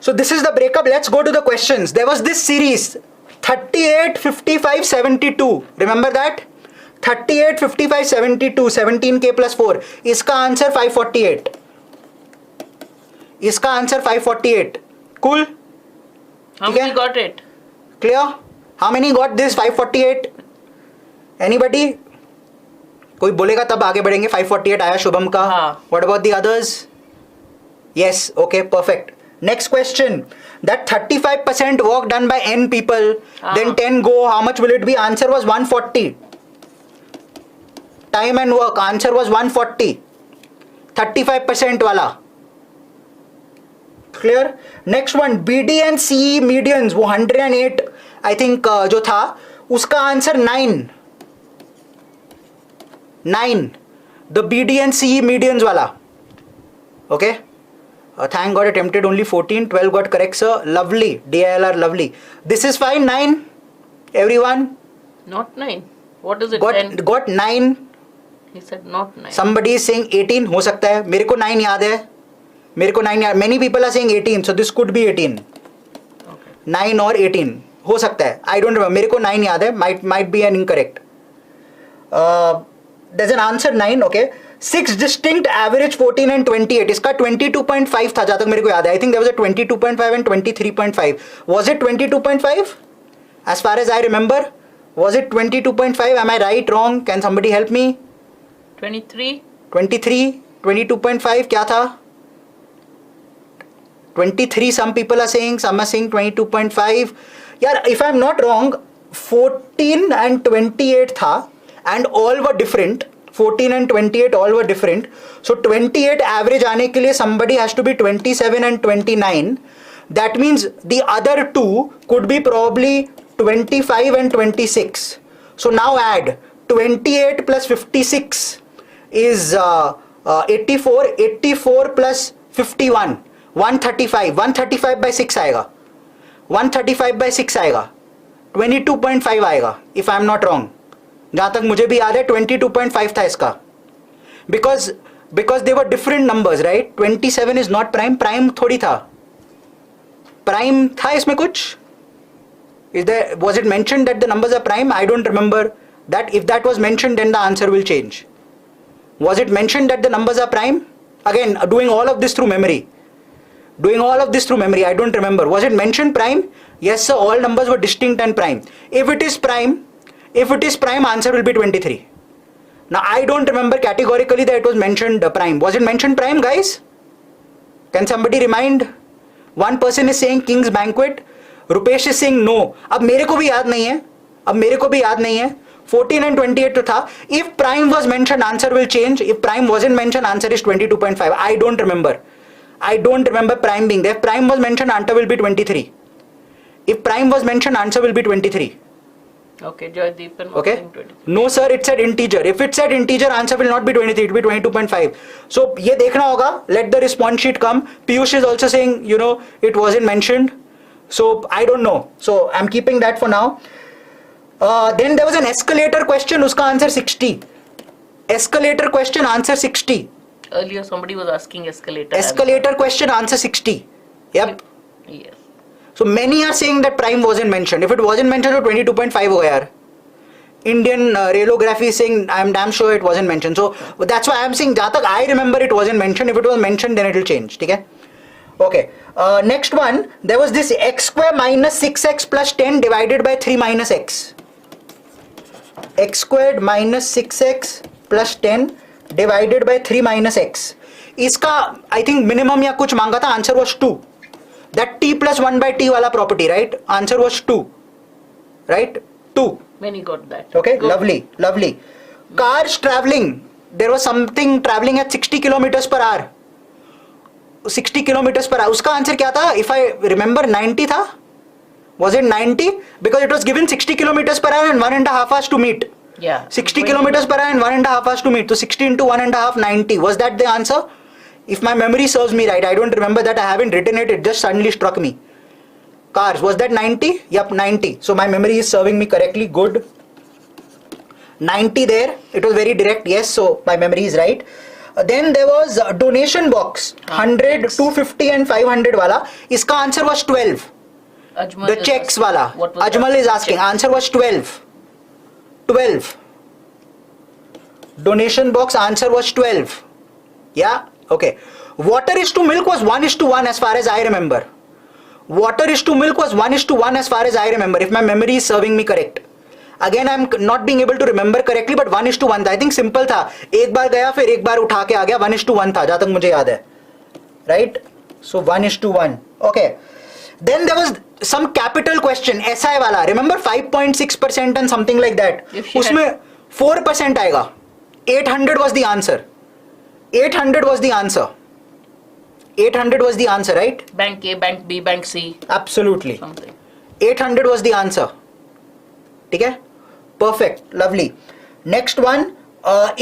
So this is the breakup. Let's go to the questions. There was this series 38, 55, 72. Remember that? 38, 55, 72, 17k plus 4. इसका answer 548. इसका answer 548. Cool? How many got it? Clear? How many got this 548? Anybody? कोई बोलेगा तब आगे बढ़ेंगे. 548 आया शुभम का. What about the others? Yes, okay, perfect. Next question. That 35% work done by n people, then 10 go. How much will it be? Answer was 140. Time and work. Answer was 140. 35% वाला. Clear? Next one. BD and CE medians. वो 108 I think जो था उसका answer 9. 9. The BD and CE medians वाला. Okay. Thank God attempted only 14. 12 got correct, sir. Lovely. DILR, lovely. This is fine. 9. Everyone. Not 9. What is it? Got 9. He said not 9. Somebody is saying 18. हो सकता है. मेरे को 9 याद है. मेरे को 9 याद. Many people are saying 18. So this could be 18. Okay. 9 or 18. हो सकता है. I don't remember. मेरे को 9 याद है. Might be an incorrect. There's an answer 9. Okay. 6 distinct average 14 and 28. इसका 22.5 था जहाँ तक मेरे को याद है. I think there was a 22.5 and 23.5. Was it 22.5? As far as I remember, was it 22.5? Am I right, wrong? Can somebody help me? 23. 23, 22.5 क्या था? 23 some people are saying, some are saying 22.5. यार if I'm not wrong, 14 and 28 था and all were different. 14 and 28 all were different. So 28 average आने के लिए somebody has to be 27 and 29. That means the other two could be probably 25 and 26. So now add 28 plus 56 is 84. 84 plus 51 135. 135 by 6 आएगा. 135 by 6 आएगा. 22.5 आएगा if I am not wrong. जहाँ तक मुझे भी याद है 22.5 था इसका. Because they were different numbers, right? 27 is not prime. Prime थोड़ी था. Prime था इसमें कुछ? Was it mentioned that the numbers are prime? I don't remember that. If that was mentioned, then the answer will change. Was it mentioned that the numbers are prime? Again, doing all of this through memory. I don't remember. Was it mentioned prime? Yes, sir. All numbers were distinct and prime. If it is prime, answer will be 23. Now, I don't remember categorically that it was mentioned prime. Was it mentioned prime, guys? Can somebody remind? One person is saying King's Banquet. Rupesh is saying no. अब मेरे को भी याद नहीं है. 14 and 28 to था. If prime was mentioned, answer will change. If prime wasn't mentioned, answer is 22.5. I don't remember prime being there. If prime was mentioned, answer will be 23. If prime was mentioned, answer will be 23. Okay, Joydeepan was okay. saying 23. No sir, it said integer. If it said integer, answer will not be 23, it will be 22.5. So ये देखना होगा. Let the response sheet come. Piyush is also saying, it wasn't mentioned. So I don't know. So I'm keeping that for now. Then there was an escalator question. उसका answer 60. Escalator question answer 60. Earlier somebody was asking escalator. Escalator question answer 60. Yep. Yes. So many are saying that prime wasn't mentioned. If it wasn't mentioned, तो 22.5 होगा यार. Indian Radiography is saying I am damn sure it wasn't mentioned. So that's why I am saying जहाँ तक I remember it wasn't mentioned. If it was mentioned, then it will change. ठीक है? Okay. Next one, there was this x square minus 6x plus 10 divided by 3 minus x. X squared minus 6x plus 10 divided by 3 minus x. इसका I think minimum या कुछ मांगा था. Answer was 2. That t plus 1 by t wala property, right? Answer was 2. Right? 2. Many got that. Okay, good. Lovely. Cars traveling. There was something traveling at 60 kilometers per hour. 60 kilometers per hour. उसका answer क्या था? If I remember 90 था? Was it 90? Because it was given 60 kilometers per hour and 1.5 hours to meet. Yeah. 60 kilometers per hour and 1.5 hours to meet. So 60 into 1.5, 90. Was that the answer? If my memory serves me right, I don't remember that. I haven't written it. It just suddenly struck me. Cars. Was that 90? Yup, 90. So my memory is serving me correctly. Good. 90 there. It was very direct. Yes. So my memory is right. Then there was donation box 100, checks. 250 and 500 वाला. इसका answer was 12. Ajmal The is checks asking, वाला. what was Ajmal that? is asking. Checks. Answer was 12. 12. Donation box answer was 12. Yeah. Okay. Water is to milk was 1:1 as far as I remember. Water is to milk was 1:1 as far as I remember. If my memory is serving me correct. Again, I'm not being able to remember correctly, but 1:1 था. I think simple था. एक बार गया फिर एक बार उठा के आ गया. 1:1 था जहाँ तक मुझे याद है. Right? So 1:1. Okay. Then there was some capital question. SI वाला. Remember 5.6% and something like that. If she उसमें 4% आएगा. 800 was the answer. 800 was the answer. 800 was the answer, right? Bank A, Bank B, Bank C, Absolutely. something. 800 was the answer. ठीक है? Perfect. Lovely. Next one.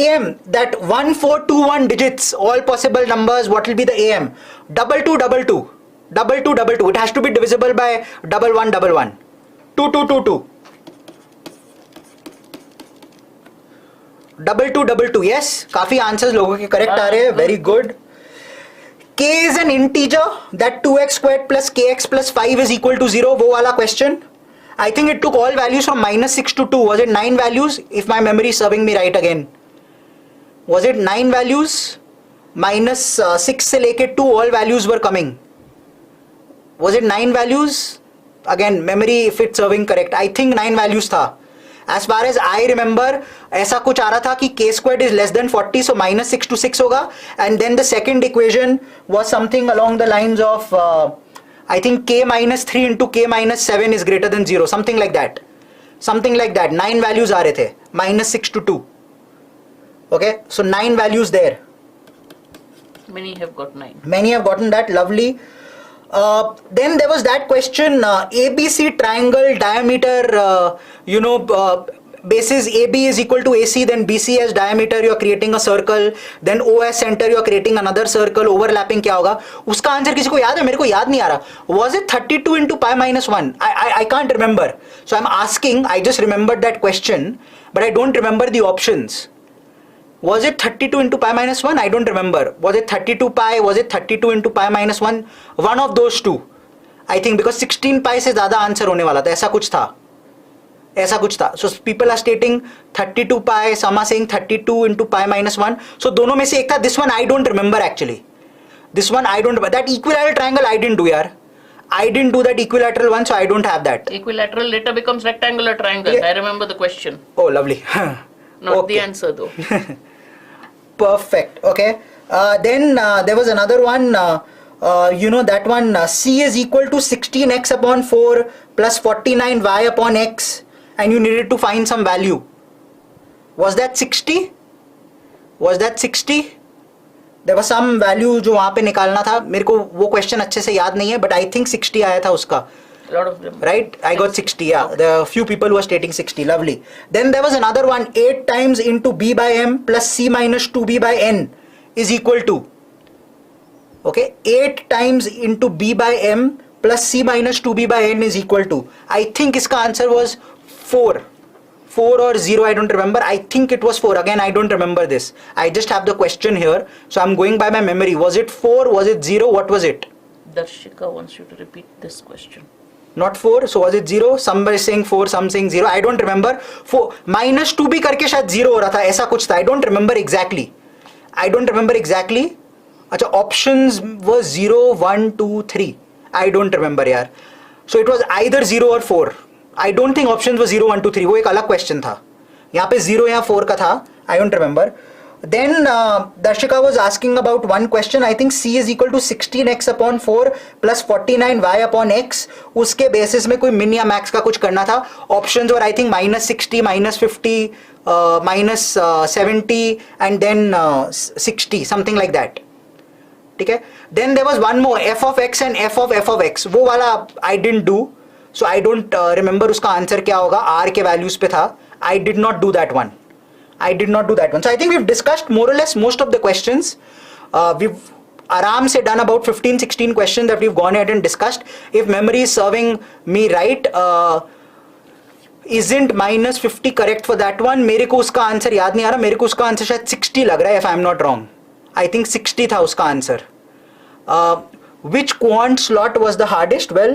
AM. That 1421 digits. All possible numbers. What will be the AM? 2222. 2222. It has to be divisible by 1111. 2222. 2222. Yes. काफी answers लोगों के correct आ रहे हैं. Very good. K is an integer that 2x squared plus kx plus 5 is equal to 0. वो वाला question. I think it took all values from -6 to 2. Was it 9 values? If my memory is serving me right again. Was it 9 values? -6 से लेके 2 all values were coming. Was it 9 values? Again, memory if it's serving correct. I think 9 values था. As far as I remember, ऐसा कुछ आ रहा था कि k squared is less than 40, so -6 to 6 होगा. And then the second equation was something along the lines of I think k minus 3 into k minus 7 is greater than 0. Something like that. Something like that. 9 values आ रहे थे. -6 to 2. Okay, so 9 values there. Many have got 9. Many have gotten that. Lovely. Then there was that question, ABC triangle diameter, basis AB is equal to AC, then BC as diameter, you are creating a circle, then O as center, you are creating another circle, overlapping क्या होगा? उसका answer किसी को याद है? मेरे को याद नहीं आ रहा. Was it 32 into pi minus 1? I can't remember. So I'm asking, I just remembered that question, but I don't remember the options. Was it 32 into pi minus 1? I don't remember. Was it 32 pi? Was it 32 into pi minus 1? One of those two. I think because 16 pi से ज़्यादा answer होने वाला था. ऐसा कुछ था. ऐसा कुछ था. So people are stating 32 pi. Some are saying 32 into pi minus 1. So दोनों में से एक था. This one I don't remember actually. This one I don't remember. That equilateral triangle I didn't do यार. I didn't do that equilateral one, so I don't have that. Equilateral later becomes rectangular triangle. Yeah. I remember the question. Oh, lovely. Not Okay. the answer though. Perfect. Okay. Then there was another one. That one. C is equal to 16x upon 4 plus 49y upon x, and you needed to find some value. Was that 60? Was that 60? There was some value जो वहाँ पे निकालना था. मेरे को वो question अच्छे से याद नहीं है, but I think 60 आया था उसका. A lot of them. Right? I got 60, yeah. Okay. There are few people who are stating 60. Lovely. Then there was another one. 8 times into b by m plus c minus 2b by n is equal to. Okay? 8 times into b by m plus c minus 2b by n is equal to. I think iska answer was 4. 4 or 0, I don't remember. I think it was 4. Again, I don't remember this. I just have the question here. So I'm going by my memory. Was it 4? Was it 0? What was it? Darshika wants you to repeat this question. Not 4, so was it 0? Somebody saying 4, some saying 0. I don't remember. 4 minus 2 भी करके शायद 0 हो रहा था, ऐसा कुछ था. I don't remember exactly. I don't remember exactly. अच्छा, options were 0, 1, 2, 3. I don't remember यार. So it was either 0 or 4. I don't think options were 0, 1, 2, 3. वो एक अलग question था. यहाँ पे 0 या 4 का था. I don't remember. Then Darshika was asking about one question. I think C is equal to 16x upon 4 plus 49y upon x. उसके basis में कोई min या max का कुछ करना था. Options were I think -60, -50, -70 and then 60, something like that. ठीक है. Then there was one more, f of x and f of x. वो वाला I didn't do. So I don't remember उसका आंसर क्या होगा. R के values पे था. I did not do that one. I did not do that one. So I think we've discussed more or less most of the questions. We've आराम से done about 15-16 questions that we've gone ahead and discussed. If memory is serving me right, isn't -50 correct for that one? मेरे को उसका answer याद नहीं आ रहा. मेरे को उसका आंसर शायद 60 लग रहा है if I'm not wrong. I think 60 था उसका answer. Which quant slot was the hardest? Well,